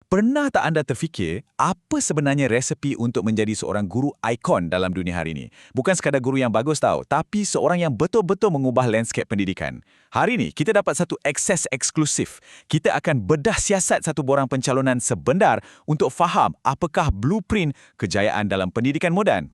Pernah tak anda terfikir, apa sebenarnya resepi untuk menjadi seorang guru ikon dalam dunia hari ini? Bukan sekadar guru yang bagus tahu, tapi seorang yang betul-betul mengubah landscape pendidikan. Hari ini, kita dapat satu akses eksklusif. Kita akan bedah siasat satu borang pencalonan sebenar untuk faham apakah blueprint kejayaan dalam pendidikan moden.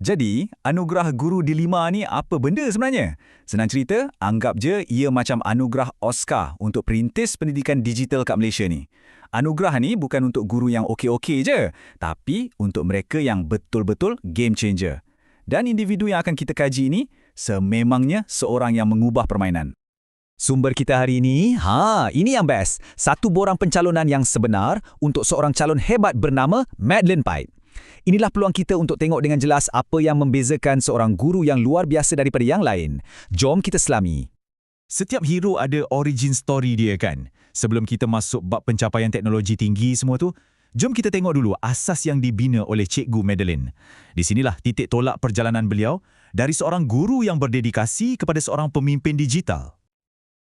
Jadi, anugerah guru dilema ni apa benda sebenarnya? Senang cerita, anggap je ia macam anugerah Oscar untuk perintis pendidikan digital kat Malaysia ni. Anugerah ni bukan untuk guru yang okey-okey je, tapi untuk mereka yang betul-betul game changer. Dan individu yang akan kita kaji ini, sememangnya seorang yang mengubah permainan. Sumber kita hari ini, ini yang best. Satu borang pencalonan yang sebenar untuk seorang calon hebat bernama Madeline Pite. Inilah peluang kita untuk tengok dengan jelas apa yang membezakan seorang guru yang luar biasa daripada yang lain. Jom kita selami. Setiap hero ada origin story dia kan? Sebelum kita masuk bab pencapaian teknologi tinggi semua tu, jom kita tengok dulu asas yang dibina oleh Cikgu Madeline. Di sinilah titik tolak perjalanan beliau dari seorang guru yang berdedikasi kepada seorang pemimpin digital.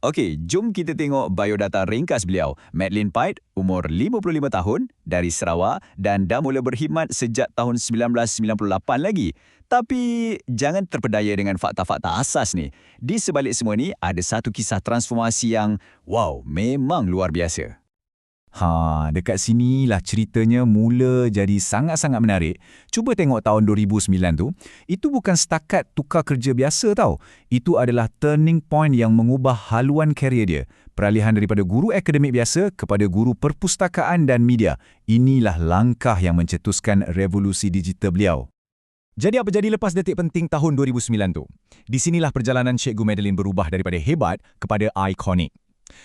Okey, jom kita tengok biodata ringkas beliau. Madeline Pite, umur 55 tahun, dari Sarawak dan dah mula berkhidmat sejak tahun 1998 lagi. Tapi jangan terpedaya dengan fakta-fakta asas ni. Di sebalik semua ni ada satu kisah transformasi yang, wow, memang luar biasa. Dekat sinilah ceritanya mula jadi sangat-sangat menarik. Cuba tengok tahun 2009 tu. Itu bukan setakat tukar kerja biasa tau. Itu adalah turning point yang mengubah haluan karier dia. Peralihan daripada guru akademik biasa kepada guru perpustakaan dan media. Inilah langkah yang mencetuskan revolusi digital beliau. Jadi apa jadi lepas detik penting tahun 2009 tu? Di sinilah perjalanan Cikgu Madeline berubah daripada hebat kepada ikonik.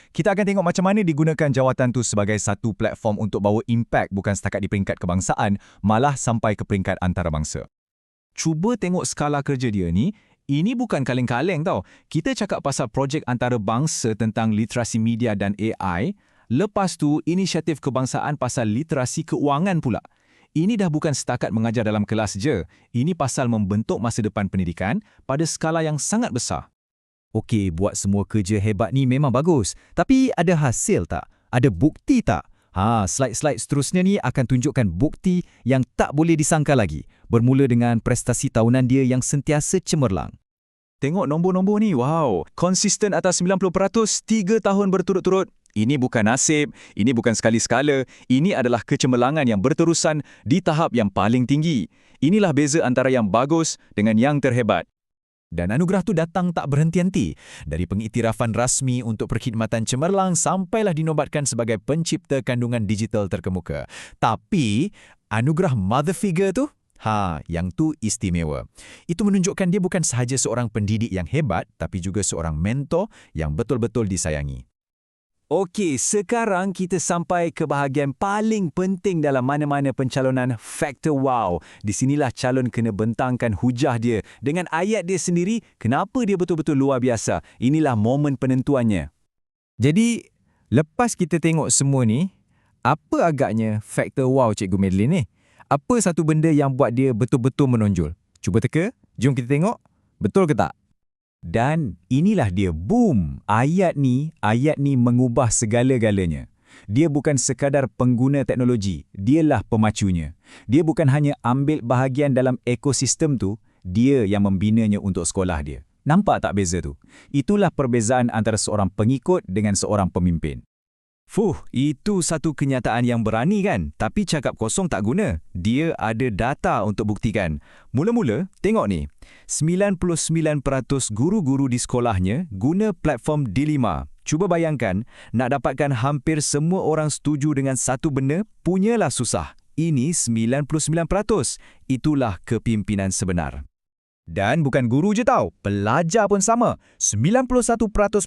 Kita akan tengok macam mana digunakan jawatan tu sebagai satu platform untuk bawa impak bukan setakat di peringkat kebangsaan, malah sampai ke peringkat antarabangsa. Cuba tengok skala kerja dia ni, ini bukan kaleng-kaleng tau. Kita cakap pasal projek antarabangsa tentang literasi media dan AI, lepas tu inisiatif kebangsaan pasal literasi keuangan pula. Ini dah bukan setakat mengajar dalam kelas je, ini pasal membentuk masa depan pendidikan pada skala yang sangat besar. Okey, buat semua kerja hebat ni memang bagus. Tapi ada hasil tak? Ada bukti tak? Slide-slide seterusnya ni akan tunjukkan bukti yang tak boleh disangka lagi. Bermula dengan prestasi tahunan dia yang sentiasa cemerlang. Tengok nombor-nombor ni, wow. Konsisten atas 90%, 3 tahun berturut-turut. Ini bukan nasib, ini bukan sekali-sekala. Ini adalah kecemerlangan yang berterusan di tahap yang paling tinggi. Inilah beza antara yang bagus dengan yang terhebat. Dan anugerah tu datang tak berhenti-henti. Dari pengiktirafan rasmi untuk perkhidmatan cemerlang sampailah dinobatkan sebagai pencipta kandungan digital terkemuka. Tapi, anugerah mother figure tu, yang tu istimewa. Itu menunjukkan dia bukan sahaja seorang pendidik yang hebat, tapi juga seorang mentor yang betul-betul disayangi. Okey, sekarang kita sampai ke bahagian paling penting dalam mana-mana pencalonan, faktor wow. Di sinilah calon kena bentangkan hujah dia dengan ayat dia sendiri, kenapa dia betul-betul luar biasa. Inilah momen penentuannya. Jadi, lepas kita tengok semua ni, apa agaknya faktor wow Cikgu Madeline ni? Apa satu benda yang buat dia betul-betul menonjol? Cuba teka, jom kita tengok. Betul ke tak? Dan inilah dia, boom! Ayat ni mengubah segala-galanya. Dia bukan sekadar pengguna teknologi, dialah pemacunya. Dia bukan hanya ambil bahagian dalam ekosistem tu, dia yang membinanya untuk sekolah dia. Nampak tak beza tu? Itulah perbezaan antara seorang pengikut dengan seorang pemimpin. Itu satu kenyataan yang berani kan? Tapi cakap kosong tak guna. Dia ada data untuk buktikan. Mula-mula, tengok ni. 99% guru-guru di sekolahnya guna platform D5. Cuba bayangkan, nak dapatkan hampir semua orang setuju dengan satu benda, punyalah susah. Ini 99%. Itulah kepimpinan sebenar. Dan bukan guru je tau, pelajar pun sama. 91%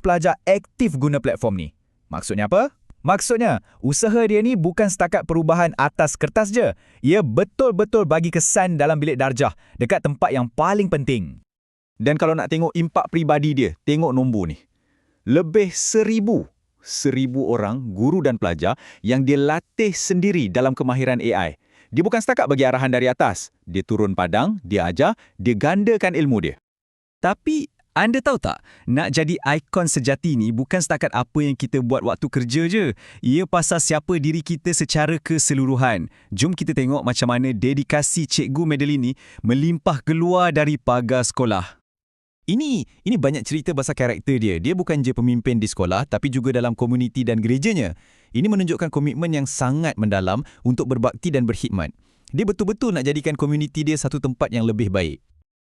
pelajar aktif guna platform ni. Maksudnya apa? Maksudnya, usaha dia ni bukan setakat perubahan atas kertas je. Ia betul-betul bagi kesan dalam bilik darjah, dekat tempat yang paling penting. Dan kalau nak tengok impak peribadi dia, tengok nombor ni. Lebih 1,000 orang guru dan pelajar yang dia latih sendiri dalam kemahiran AI. Dia bukan setakat bagi arahan dari atas. Dia turun padang, dia ajar, dia gandakan ilmu dia. Tapi Anda tahu tak, nak jadi ikon sejati ni bukan setakat apa yang kita buat waktu kerja je. Ia pasal siapa diri kita secara keseluruhan. Jom kita tengok macam mana dedikasi Cikgu Madeline ni melimpah keluar dari pagar sekolah. Ini banyak cerita pasal karakter dia. Dia bukan je pemimpin di sekolah tapi juga dalam komuniti dan gerejanya. Ini menunjukkan komitmen yang sangat mendalam untuk berbakti dan berkhidmat. Dia betul-betul nak jadikan komuniti dia satu tempat yang lebih baik.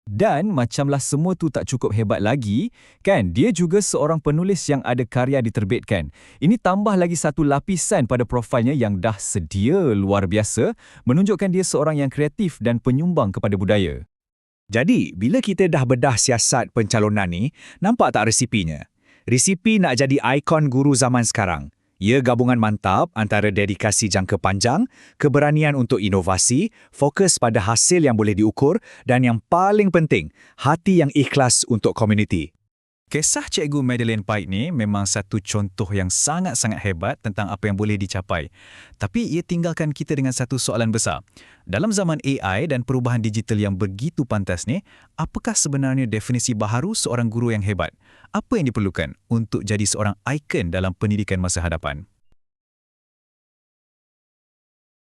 Dan macamlah semua tu tak cukup hebat lagi, kan? Dia juga seorang penulis yang ada karya diterbitkan. Ini tambah lagi satu lapisan pada profilnya yang dah sedia luar biasa, menunjukkan dia seorang yang kreatif dan penyumbang kepada budaya. Jadi, bila kita dah bedah siasat pencalonan ni, nampak tak resipinya? Resipi nak jadi ikon guru zaman sekarang. Ia gabungan mantap antara dedikasi jangka panjang, keberanian untuk inovasi, fokus pada hasil yang boleh diukur dan yang paling penting, hati yang ikhlas untuk komuniti. Kisah Cikgu Madeline Pike ni memang satu contoh yang sangat-sangat hebat tentang apa yang boleh dicapai. Tapi ia tinggalkan kita dengan satu soalan besar. Dalam zaman AI dan perubahan digital yang begitu pantas ni, apakah sebenarnya definisi baharu seorang guru yang hebat? Apa yang diperlukan untuk jadi seorang ikon dalam pendidikan masa hadapan?